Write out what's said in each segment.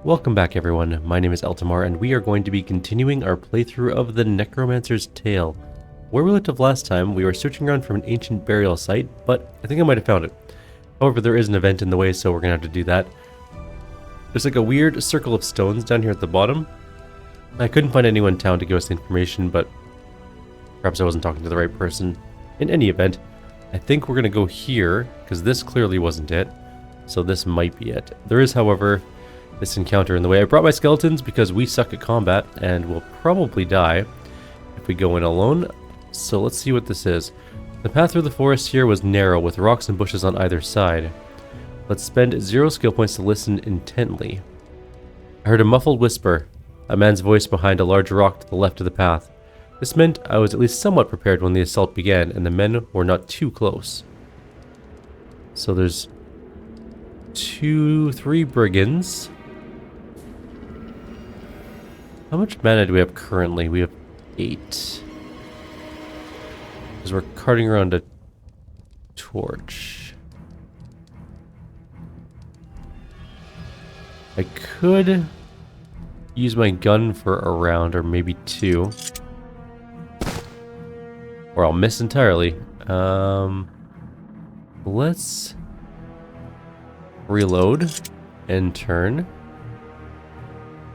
Welcome back everyone, my name is Eltamar and we are going to be continuing our playthrough of the Necromancer's Tale. Where we left off last time, we were searching around for an ancient burial site, but I think I might have found it. However, there is an event in the way, so we're going to have to do that. There's like a weird circle of stones down here at the bottom. I couldn't find anyone in town to give us the information, but perhaps I wasn't talking to the right person. In any event, I think we're going to go here, because this clearly wasn't it, so this might be it. There is, however, this encounter in the way. I brought my skeletons because we suck at combat and will probably die if we go in alone. So let's see what this is. The path through the forest here was narrow with rocks and bushes on either side. Let's spend 0 skill points to listen intently. I heard a muffled whisper, a man's voice behind a large rock to the left of the path. This meant I was at least somewhat prepared when the assault began and the men were not too close. So there's 3 brigands. How much mana do we have currently? We have 8. Because we're carting around a torch. I could use my gun for a round or maybe 2. Or I'll miss entirely. Let's reload and turn.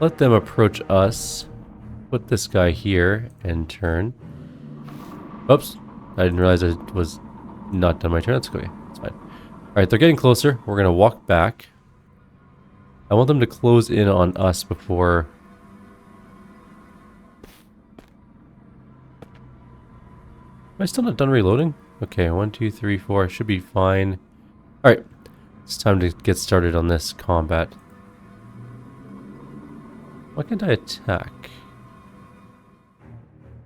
Let them approach us. Put this guy here and turn. Oops. I didn't realize I was not done my turn. That's okay. It's fine. Alright, they're getting closer. We're going to walk back. I want them to close in on us before... Am I still not done reloading? Okay, 1, 2, 3, 4. I should be fine. Alright. It's time to get started on this combat. Why can't I attack?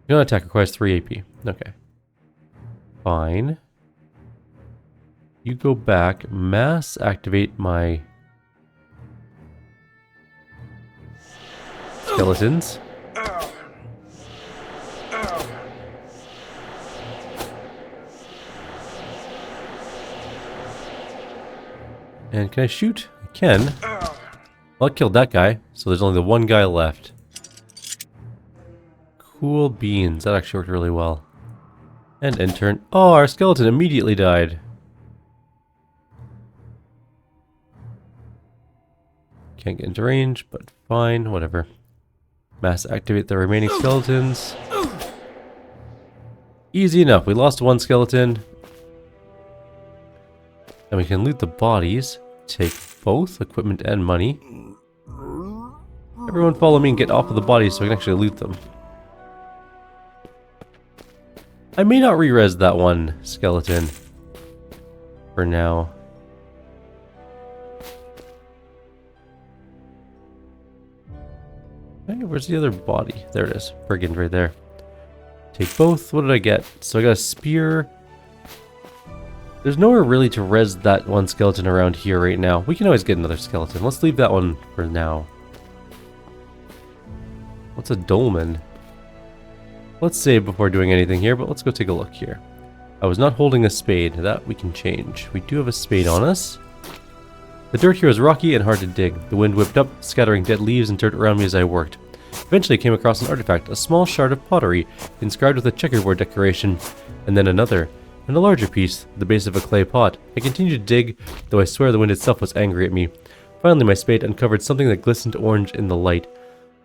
You know, attack requires 3 AP. Okay. Fine. You go back. Mass activate my skeletons. And can I shoot? I can. Well, I killed that guy, so there's only the one guy left. Cool beans. That actually worked really well. And intern. Oh, our skeleton immediately died. Can't get into range, but fine, whatever. Mass activate the remaining skeletons. Easy enough. We lost 1 skeleton. And we can loot the bodies. Take both equipment and money. Everyone follow me and get off of the bodies so I can actually loot them. I may not re-res that one skeleton for now. Hey, where's the other body? There it is. Brigand right there. Take both. What did I get? So I got a spear. There's nowhere really to res that one skeleton around here right now. We can always get another skeleton. Let's leave that one for now. What's a dolmen? Let's save before doing anything here, but let's go take a look here. I was not holding a spade. That we can change. We do have a spade on us. The dirt here is rocky and hard to dig. The wind whipped up, scattering dead leaves and dirt around me as I worked. Eventually I came across an artifact, a small shard of pottery, inscribed with a checkerboard decoration, and then another. And a larger piece, the base of a clay pot. I continued to dig, though I swear the wind itself was angry at me. Finally, my spade uncovered something that glistened orange in the light.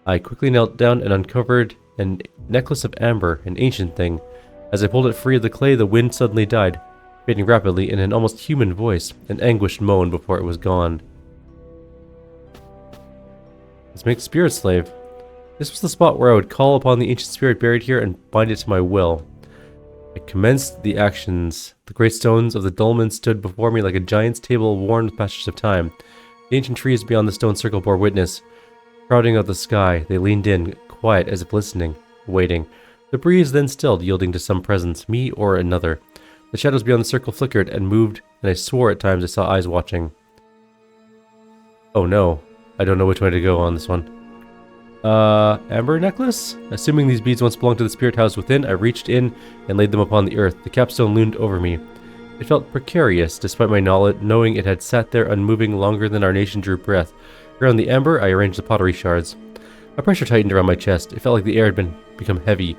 I quickly knelt down and uncovered a necklace of amber, an ancient thing. As I pulled it free of the clay, the wind suddenly died, fading rapidly in an almost human voice, an anguished moan before it was gone. Let's make Spirit Slave. This was the spot where I would call upon the ancient spirit buried here and bind it to my will. I commenced the actions. The great stones of the dolmen stood before me like a giant's table worn with passage of time. The ancient trees beyond the stone circle bore witness. Crowding out the sky, they leaned in, quiet as if listening, waiting. The breeze then stilled, yielding to some presence, me or another. The shadows beyond the circle flickered and moved, and I swore at times I saw eyes watching. Oh no, I don't know which way to go on this one. Amber necklace? Assuming these beads once belonged to the spirit house within, I reached in and laid them upon the earth. The capstone loomed over me. It felt precarious, despite my knowledge, knowing it had sat there unmoving longer than our nation drew breath. Around the amber, I arranged the pottery shards. A pressure tightened around my chest. It felt like the air had become heavy,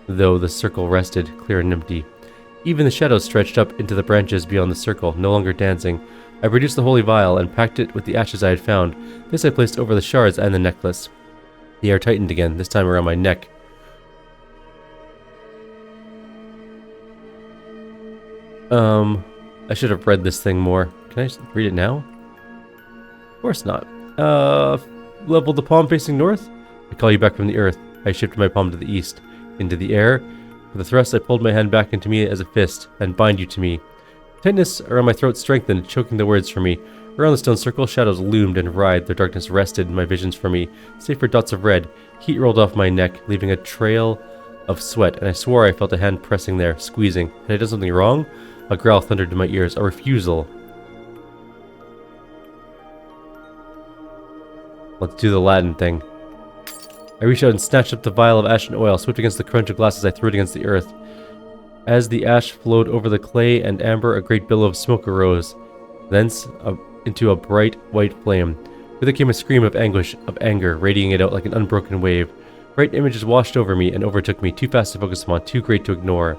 though the circle rested, clear and empty. Even the shadows stretched up into the branches beyond the circle, no longer dancing. I produced the holy vial and packed it with the ashes I had found. This I placed over the shards and the necklace. The air tightened again, this time around my neck. I should have read this thing more. Can I just read it now? Of course not. Leveled the palm facing north? I call you back from the earth. I shifted my palm to the east. Into the air. With a thrust, I pulled my hand back into me as a fist, and bind you to me. Tightness around my throat strengthened, choking the words from me. Around the stone circle, shadows loomed and writhed. Their darkness wrested my visions from me, save for dots of red. Heat rolled off my neck, leaving a trail of sweat, and I swore I felt a hand pressing there, squeezing. Had I done something wrong? A growl thundered in my ears, a refusal. Let's do the Latin thing. I reached out and snatched up the vial of ashen oil, swift against the crunch of glass as I threw it against the earth. As the ash flowed over the clay and amber, a great billow of smoke arose, thence into a bright white flame. With it came a scream of anguish, of anger, radiating it out like an unbroken wave. Bright images washed over me and overtook me, too fast to focus upon, too great to ignore.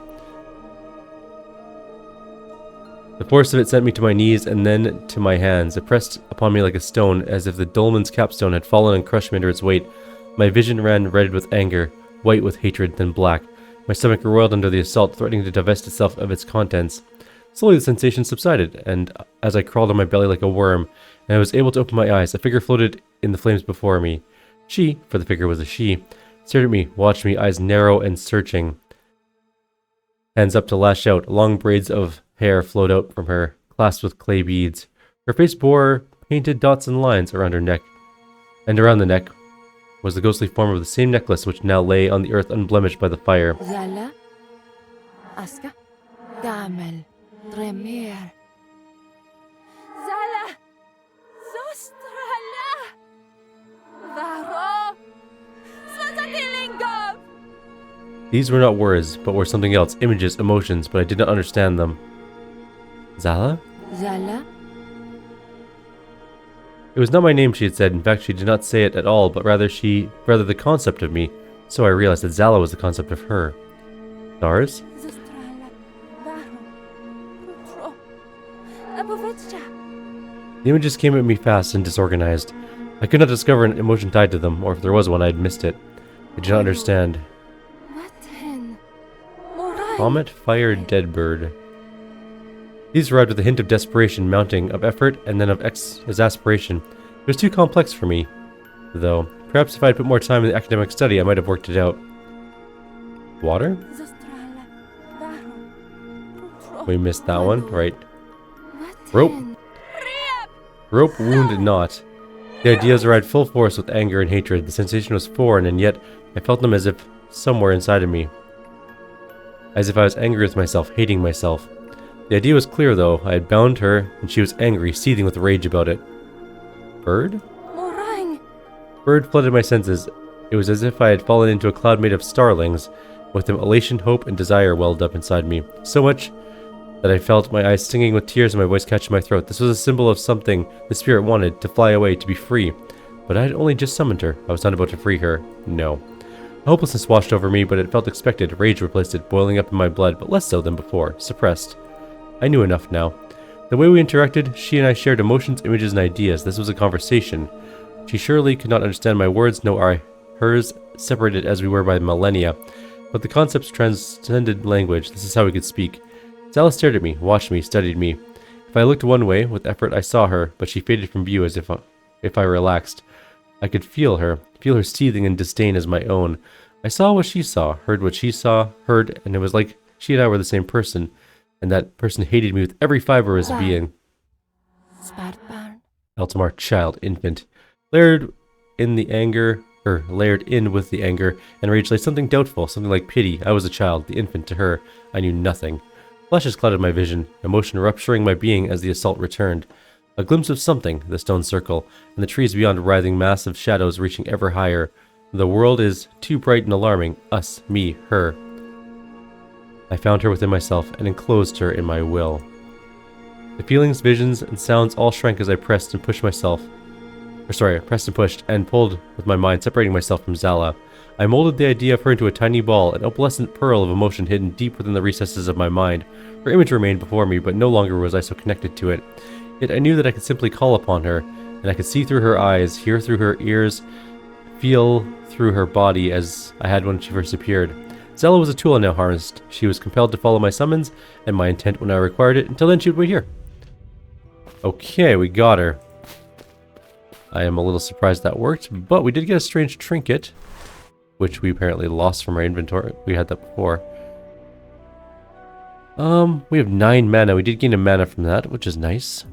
The force of it sent me to my knees and then to my hands. It pressed upon me like a stone, as if the dolmen's capstone had fallen and crushed me under its weight. My vision ran red with anger, white with hatred, then black. My stomach roiled under the assault, threatening to divest itself of its contents. Slowly the sensation subsided, and as I crawled on my belly like a worm, and I was able to open my eyes, a figure floated in the flames before me. She, for the figure was a she, stared at me, watched me, eyes narrow and searching. Hands up to lash out, long braids of hair flowed out from her, clasped with clay beads. Her face bore painted dots and lines around her neck, and around the neck was the ghostly form of the same necklace which now lay on the earth unblemished by the fire. Zala, Aska, Kamil, Tremir. Zala, Zostrala, Varo, Sozatilingov. These were not words, but were something else, images, emotions, but I did not understand them. Zala? Zala? It was not my name, she had said. In fact, she did not say it at all, but rather the concept of me. So I realized that Zala was the concept of her. Stars? The images came at me fast and disorganized. I could not discover an emotion tied to them, or if there was one, I had missed it. I did not understand. Comet, fire, dead bird. These arrived with a hint of desperation mounting, of effort, and then of exasperation. It was too complex for me, though. Perhaps if I had put more time in the academic study, I might have worked it out. Water? We missed that one, right? Rope. Rope wounded not. The ideas arrived full force with anger and hatred. The sensation was foreign, and yet I felt them as if somewhere inside of me. As if I was angry with myself, hating myself. The idea was clear, though. I had bound her, and she was angry, seething with rage about it. Bird? Bird flooded my senses. It was as if I had fallen into a cloud made of starlings. With them, elation, hope, and desire welled up inside me. So much that I felt my eyes stinging with tears and my voice catching my throat. This was a symbol of something the spirit wanted, to fly away, to be free. But I had only just summoned her. I was not about to free her. No. Hopelessness washed over me, but it felt expected. Rage replaced it, boiling up in my blood, but less so than before. Suppressed. I knew enough now. The way we interacted, she and I shared emotions, images, and ideas. This was a conversation. She surely could not understand my words, nor I hers, separated as we were by millennia. But the concepts transcended language. This is how we could speak. Zala stared at me, watched me, studied me. If I looked one way, with effort I saw her, but she faded from view as if I relaxed. I could feel her seething in disdain as my own. I saw what she saw, heard what she saw, heard, and it was like she and I were the same person. And that person hated me with every fiber of his being. Altamar, child, infant. Layered in with the anger, and rage lay something doubtful, something like pity. I was a child, the infant to her. I knew nothing. Flashes clouded my vision, emotion rupturing my being as the assault returned. A glimpse of something, the stone circle, and the trees beyond writhing massive shadows reaching ever higher. The world is too bright and alarming. Us, me, her. I found her within myself and enclosed her in my will. The feelings, visions, and sounds all shrank as I pressed and pushed myself. Or sorry, I pressed and pushed, and pulled with my mind, separating myself from Zala. I molded the idea of her into a tiny ball, an opalescent pearl of emotion hidden deep within the recesses of my mind. Her image remained before me, but no longer was I so connected to it. Yet I knew that I could simply call upon her, and I could see through her eyes, hear through her ears, feel through her body as I had when she first appeared. Zella was a tool I now harnessed. She was compelled to follow my summons and my intent when I required it. Until then, she would wait here. Okay, we got her. I am a little surprised that worked, but we did get a strange trinket, which we apparently lost from our inventory. We had that before. We have 9 mana. We did gain a mana from that, which is nice.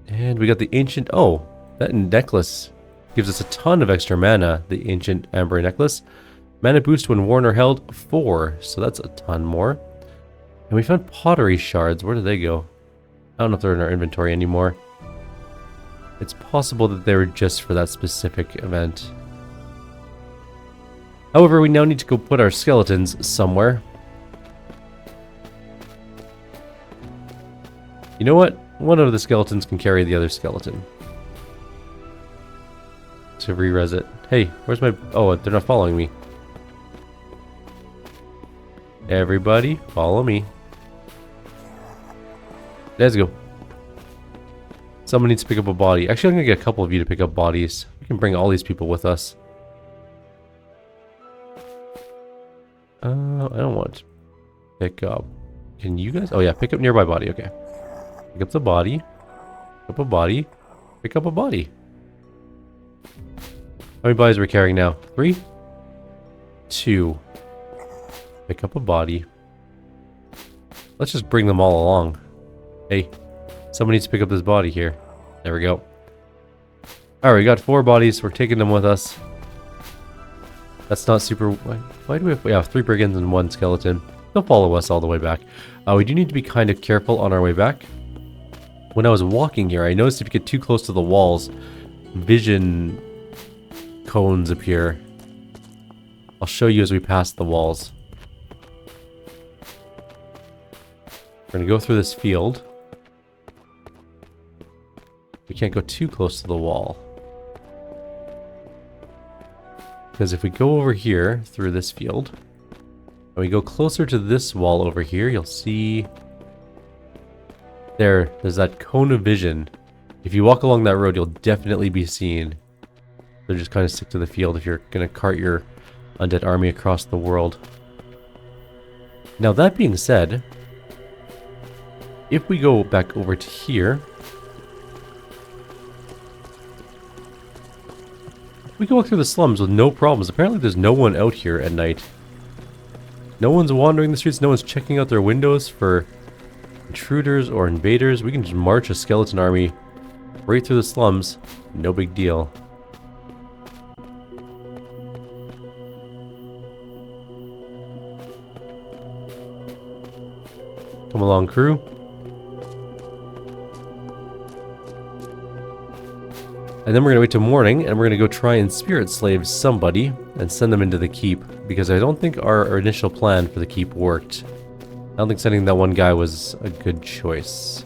And we got the ancient... Oh, that necklace gives us a ton of extra mana. The ancient amber necklace. Mana boost when worn or held, 4. So that's a ton more. And we found pottery shards. Where did they go? I don't know if they're in our inventory anymore. It's possible that they were just for that specific event. However, we now need to go put our skeletons somewhere. You know what? One of the skeletons can carry the other skeleton. To re-res it. Hey, where's my... Oh, they're not following me. Everybody, follow me. Let's go. Someone needs to pick up a body. Actually, I'm going to get a couple of you to pick up bodies. We can bring all these people with us. I don't want to pick up. Can you guys? Oh yeah, pick up nearby body. Okay. Pick up the body. Pick up a body. Pick up a body. How many bodies are we carrying now? 3? 2. Pick up a body. Let's just bring them all along. Hey, someone needs to pick up this body here. There we go. Alright, we got 4 bodies. We're taking them with us. That's not super... Why do we have... We have 3 brigands and 1 skeleton. They'll follow us all the way back. We do need to be kind of careful on our way back. When I was walking here, I noticed if you get too close to the walls, vision cones appear. I'll show you as we pass the walls. We're going to go through this field. We can't go too close to the wall. Because if we go over here through this field, and we go closer to this wall over here, you'll see there's that cone of vision. If you walk along that road, you'll definitely be seen. So just kind of stick to the field if you're going to cart your undead army across the world. Now that being said, if we go back over to here, we can walk through the slums with no problems. Apparently there's no one out here at night. No one's wandering the streets, no one's checking out their windows for intruders or invaders. We can just march a skeleton army right through the slums. No big deal. Come along, crew. And then we're going to wait till morning, and we're going to go try and spirit slave somebody and send them into the keep, because I don't think our initial plan for the keep worked. I don't think sending that one guy was a good choice.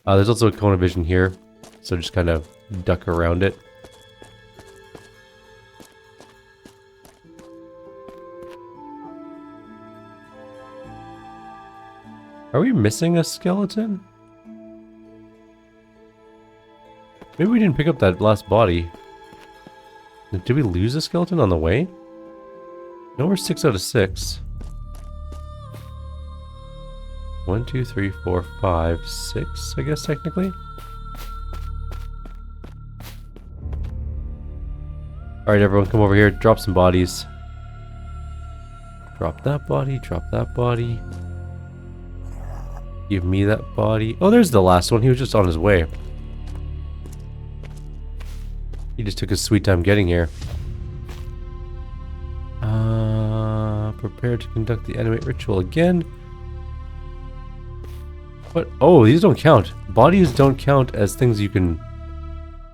There's also a cone of vision here, so just kind of duck around it. Are we missing a skeleton? Maybe we didn't pick up that last body. Did we lose a skeleton on the way? No, we're 6 out of 6. 1, 2, 3, 4, 5, 6, I guess, technically. Alright, everyone, come over here. Drop some bodies. Drop that body. Drop that body. Give me that body. Oh, there's the last one. He was just on his way. He just took his sweet time getting here. Prepare to conduct the animate ritual again. What? Oh, these don't count. Bodies don't count as things you can...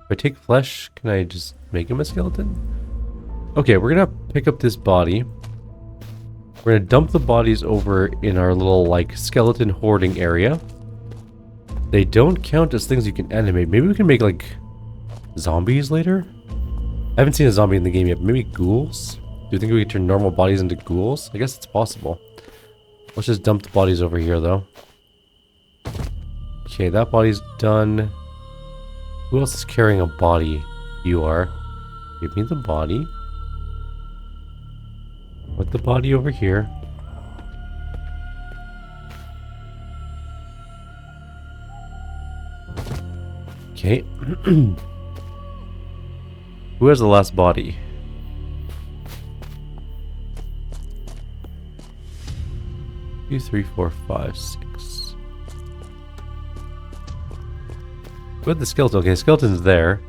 If I take flesh, can I just make him a skeleton? Okay, we're gonna pick up this body. We're gonna dump the bodies over in our little, like, skeleton hoarding area. They don't count as things you can animate. Maybe we can make, like, Zombies later? I haven't seen a zombie in the game yet. Maybe ghouls? Do you think we could turn normal bodies into ghouls? I guess it's possible. Let's just dump the bodies over here, though. Okay, that body's done. Who else is carrying a body? You are. Give me the body. Put the body over here. Okay. Who has the last body? Two, 3, 4, 5, 6. Who had the skeleton? Okay, skeleton's there.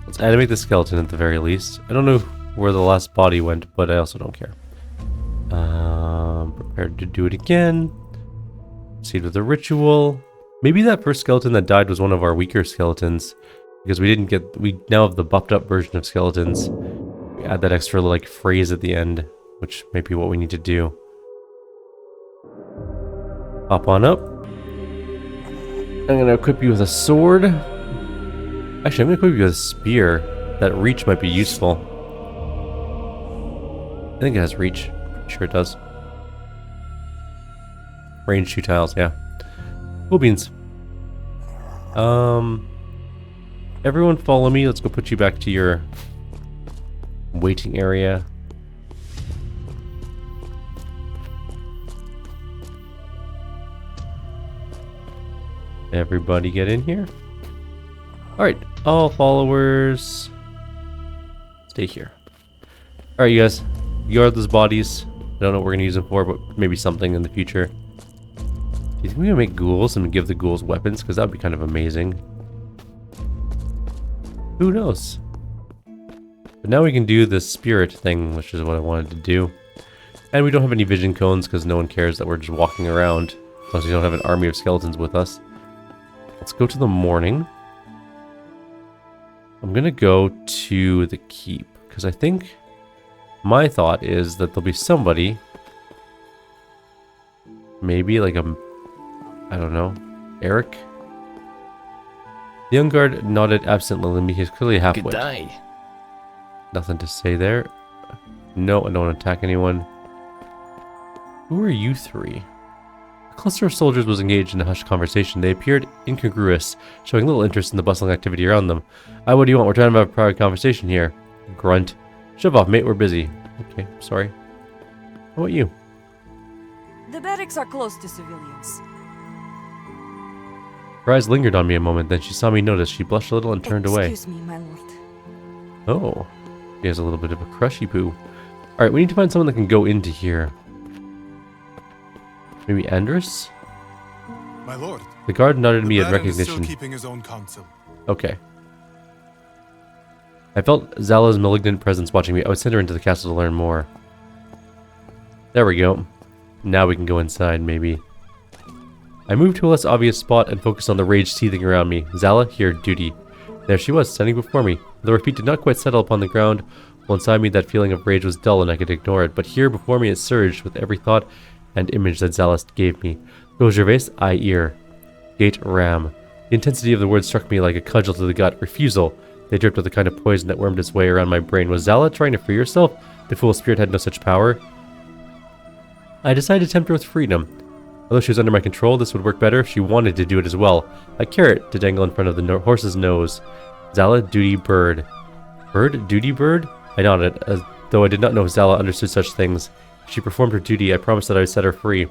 Let's animate the skeleton at the very least. I don't know where the last body went, but I also don't care. Prepared to do it again. Proceed with the ritual. Maybe that first skeleton that died was one of our weaker skeletons. Because we now have the buffed up version of skeletons. We add that extra like phrase at the end, which may be what we need to do. Hop on up. I'm gonna equip you with a sword. Actually, I'm gonna equip you with a spear. That reach might be useful. I think it has reach. Sure it does. Range 2 tiles, yeah. Cool beans. Everyone follow me. Let's go put you back to your waiting area. Everybody get in here. Alright, all followers stay here. Alright, you guys. Guard those bodies. I don't know what we're going to use them for, but maybe something in the future. Do you think we can make ghouls and give the ghouls weapons? Because that would be kind of amazing. Who knows? But now we can do the spirit thing, which is what I wanted to do. And we don't have any vision cones because no one cares that we're just walking around. As long as we don't have an army of skeletons with us. Let's go to the morning. I'm going to go to the keep. Because I think my thought is that there'll be somebody. Maybe like a... I don't know. Eric? The young guard nodded absently. He's clearly halfway. Good day. Nothing to say there. No, I don't want to attack anyone. Who are you three? A cluster of soldiers was engaged in a hushed conversation. They appeared incongruous, showing little interest in the bustling activity around them. What do you want? We're trying to have a private conversation here. Grunt. Shove off, mate. We're busy. Okay, sorry. How about you? The barracks are close to civilians. Her eyes lingered on me a moment, then she saw me notice. She blushed a little and turned away. Excuse me, my lord. Oh, he has a little bit of a crushy poo. Alright, we need to find someone that can go into here. Maybe Andrus? My lord. The guard nodded at me in Baron is recognition. still keeping his own counsel. Okay. I felt Zala's malignant presence watching me. I would send her into the castle to learn more. There we go. Now we can go inside, maybe. I moved to a less obvious spot and focused on the rage seething around me. Zala, here, duty. There she was, standing before me. Though her feet did not quite settle upon the ground, while inside me that feeling of rage was dull and I could ignore it. But here before me it surged with every thought and image that Zala gave me. Go Gervais, eye ear. Gate ram. The intensity of the words struck me like a cudgel to the gut. Refusal. They dripped with the kind of poison that wormed its way around my brain. Was Zala trying to free herself? The fool spirit had no such power. I decided to tempt her with freedom. Although she was under my control, this would work better if she wanted to do it as well. A carrot to dangle in front of the horse's nose. Zala, duty, bird. Bird? Duty, bird? I nodded, as though I did not know if Zala understood such things. If she performed her duty, I promised that I would set her free. It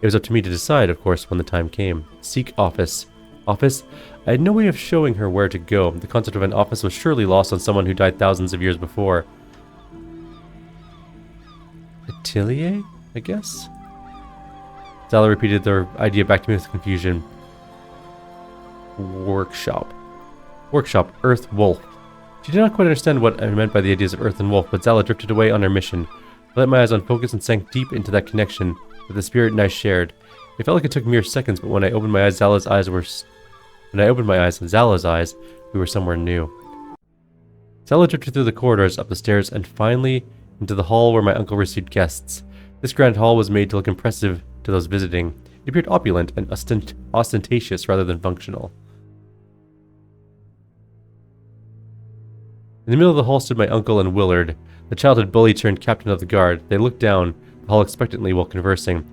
was up to me to decide, of course, when the time came. Seek office. Office? I had no way of showing her where to go. The concept of an office was surely lost on someone who died thousands of years before. Atelier, I guess? Zala repeated their idea back to me with confusion. Workshop. Workshop, Earth Wolf. She did not quite understand what I meant by the ideas of Earth and Wolf, but Zala drifted away on her mission. I let my eyes unfocus and sank deep into that connection that the spirit and I shared. It felt like it took mere seconds, but when I opened my eyes, Zala's eyes, we were somewhere new. Zala drifted through the corridors, up the stairs, and finally into the hall where my uncle received guests. This grand hall was made to look impressive to those visiting. It appeared opulent and ostentatious rather than functional. In the middle of the hall stood my uncle and Willard, the childhood bully turned captain of the guard. They looked down the hall expectantly while conversing.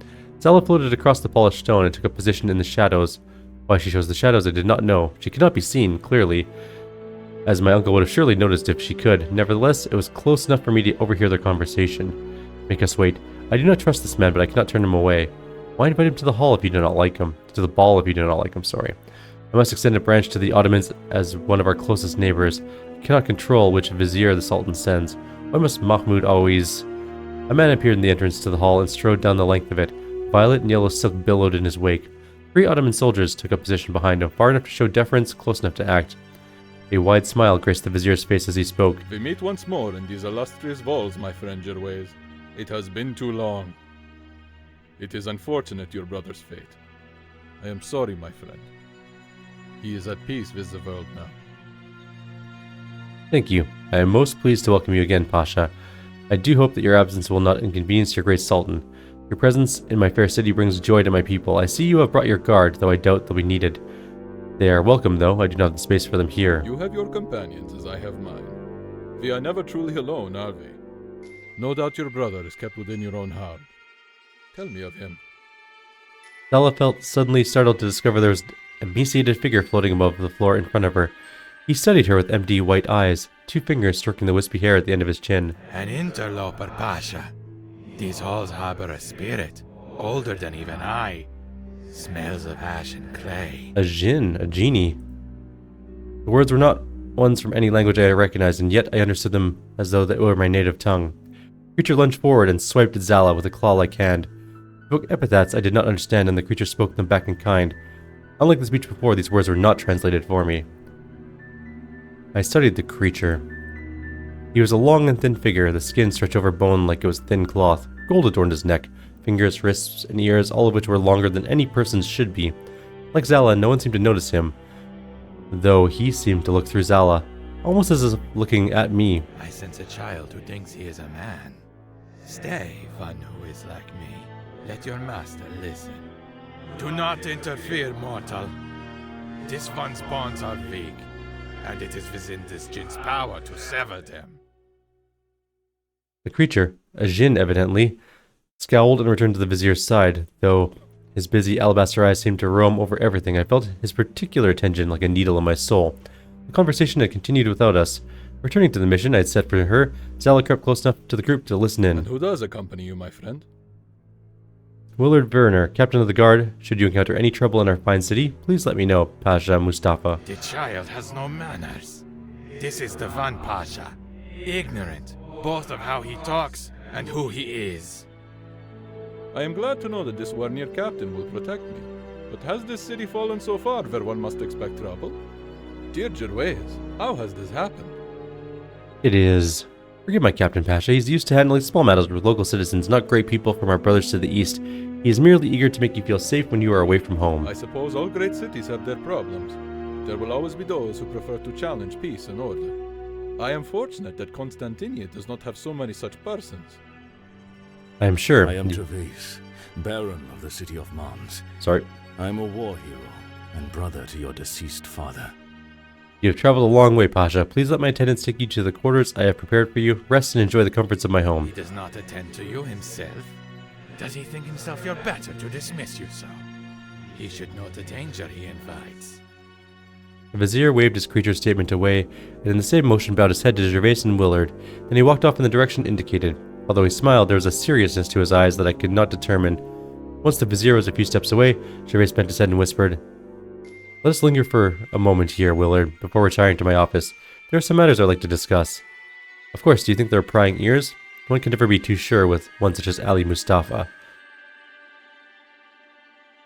Zala floated across the polished stone and took a position in the shadows. Why she chose the shadows I did not know. She could not be seen, clearly, as my uncle would have surely noticed if she could. Nevertheless, it was close enough for me to overhear their conversation. Make us wait. I do not trust this man, but I cannot turn him away. Why invite him to the hall if you do not like him? To the ball if you do not like him, sorry. I must extend a branch to the Ottomans as one of our closest neighbors. I cannot control which vizier the Sultan sends. Why must Mahmud always... A man appeared in the entrance to the hall and strode down the length of it. Violet and yellow silk billowed in his wake. 3 Ottoman soldiers took up position behind him, far enough to show deference, close enough to act. A wide smile graced the vizier's face as he spoke. We meet once more in these illustrious walls, my friend Gervais. It has been too long. It is unfortunate your brother's fate. I am sorry, my friend. He is at peace with the world now. Thank you. I am most pleased to welcome you again, Pasha. I do hope that your absence will not inconvenience your great Sultan. Your presence in my fair city brings joy to my people. I see you have brought your guard, though I doubt they'll be needed. They are welcome, though. I do not have the space for them here. You have your companions, as I have mine. We are never truly alone, are we? No doubt your brother is kept within your own heart. Tell me of him. Zala felt suddenly startled to discover there was an emaciated figure floating above the floor in front of her. He studied her with empty white eyes, 2 fingers stroking the wispy hair at the end of his chin. An interloper, Pasha. These halls harbor a spirit, older than even I. Smells of ash and clay. A djinn, a genie. The words were not ones from any language I recognized, and yet I understood them as though they were my native tongue. The creature lunged forward and swiped at Zala with a claw-like hand. It spoke epithets I did not understand, and the creature spoke them back in kind. Unlike the speech before, these words were not translated for me. I studied the creature. He was a long and thin figure, the skin stretched over bone like it was thin cloth. Gold adorned his neck, fingers, wrists, and ears, all of which were longer than any person's should be. Like Zala, no one seemed to notice him, though he seemed to look through Zala, almost as if looking at me. I sense a child who thinks he is a man. Stay, one who is like me. Let your master listen. Do not interfere, mortal. This one's bonds are weak, and it is within this djinn's power to sever them. The creature, a djinn evidently, scowled and returned to the vizier's side, though his busy alabaster eyes seemed to roam over everything. I felt his particular attention like a needle in my soul. The conversation had continued without us. Returning to the mission I had set for her, Zala crept close enough to the group to listen in. And who does accompany you, my friend? Willard Werner, captain of the guard. Should you encounter any trouble in our fine city, please let me know, Pasha Mustafa. The child has no manners. This is the one Pasha. Ignorant, both of how he talks and who he is. I am glad to know that this Warnier captain will protect me. But has this city fallen so far where one must expect trouble? Dear Gervais, how has this happened? It is. Forgive my Captain Pasha. He's used to handling small matters with local citizens, not great people from our brothers to the east. He is merely eager to make you feel safe when you are away from home. I suppose all great cities have their problems. There will always be those who prefer to challenge peace and order. I am fortunate that Constantinia does not have so many such persons. I am sure. I am Gervais, Baron of the city of Mons. Sorry. I am a war hero and brother to your deceased father. You have traveled a long way, Pasha. Please let my attendants take you to the quarters I have prepared for you. Rest and enjoy the comforts of my home. He does not attend to you himself. Does he think himself your better to dismiss you so? He should know the danger he invites. The vizier waved his creature's statement away, and in the same motion bowed his head to Gervais and Willard. Then he walked off in the direction indicated. Although he smiled, there was a seriousness to his eyes that I could not determine. Once the vizier was a few steps away, Gervais bent his head and whispered, "Let us linger for a moment here, Willard, before retiring to my office. There are some matters I'd like to discuss." Of course, do you think there are prying ears? One can never be too sure with one such as Ali Mustafa.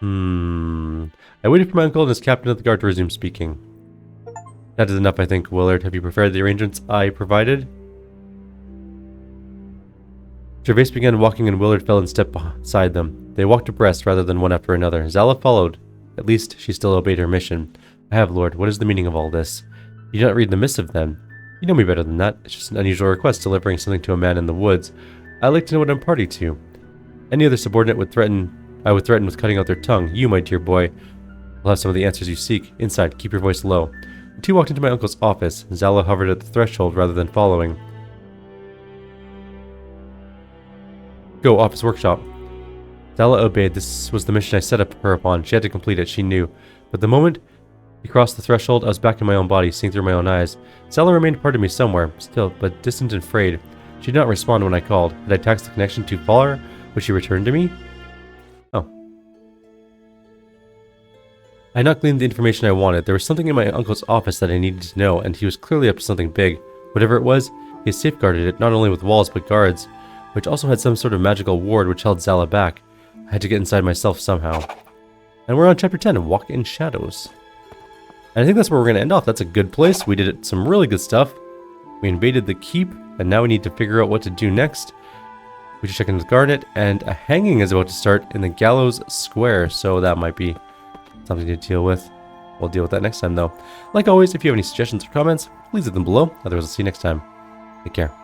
I waited for my uncle and his captain of the guard to resume speaking. That is enough, I think, Willard. Have you prepared the arrangements I provided? Gervais began walking and Willard fell in step beside them. They walked abreast rather than one after another. Zala followed. At least she still obeyed her mission. I have, Lord. What is the meaning of all this? You did not read the missive, then? You know me better than that. It's just an unusual request delivering something to a man in the woods. I'd like to know what I'm party to. Any other subordinate I would threaten with cutting out their tongue. You, my dear boy, will have some of the answers you seek. Inside, keep your voice low. The two walked into my uncle's office. Zala hovered at the threshold rather than following. Go, office workshop. Zala obeyed. This was the mission I set up her upon. She had to complete it, she knew. But the moment he crossed the threshold, I was back in my own body, seeing through my own eyes. Zala remained part of me somewhere, still, but distant and frayed. She did not respond when I called. Had I taxed the connection too far? Would she return to me? Oh. I had not gleaned the information I wanted. There was something in my uncle's office that I needed to know, and he was clearly up to something big. Whatever it was, he safeguarded it, not only with walls, but guards, which also had some sort of magical ward which held Zala back. I had to get inside myself somehow. And we're on chapter 10, Walk in Shadows. And I think that's where we're going to end off. That's a good place. We did some really good stuff. We invaded the keep, and now we need to figure out what to do next. We should check into the garnet, and a hanging is about to start in the gallows square, so that might be something to deal with. We'll deal with that next time, though. Like always, if you have any suggestions or comments, please leave them below. Otherwise, I'll see you next time. Take care.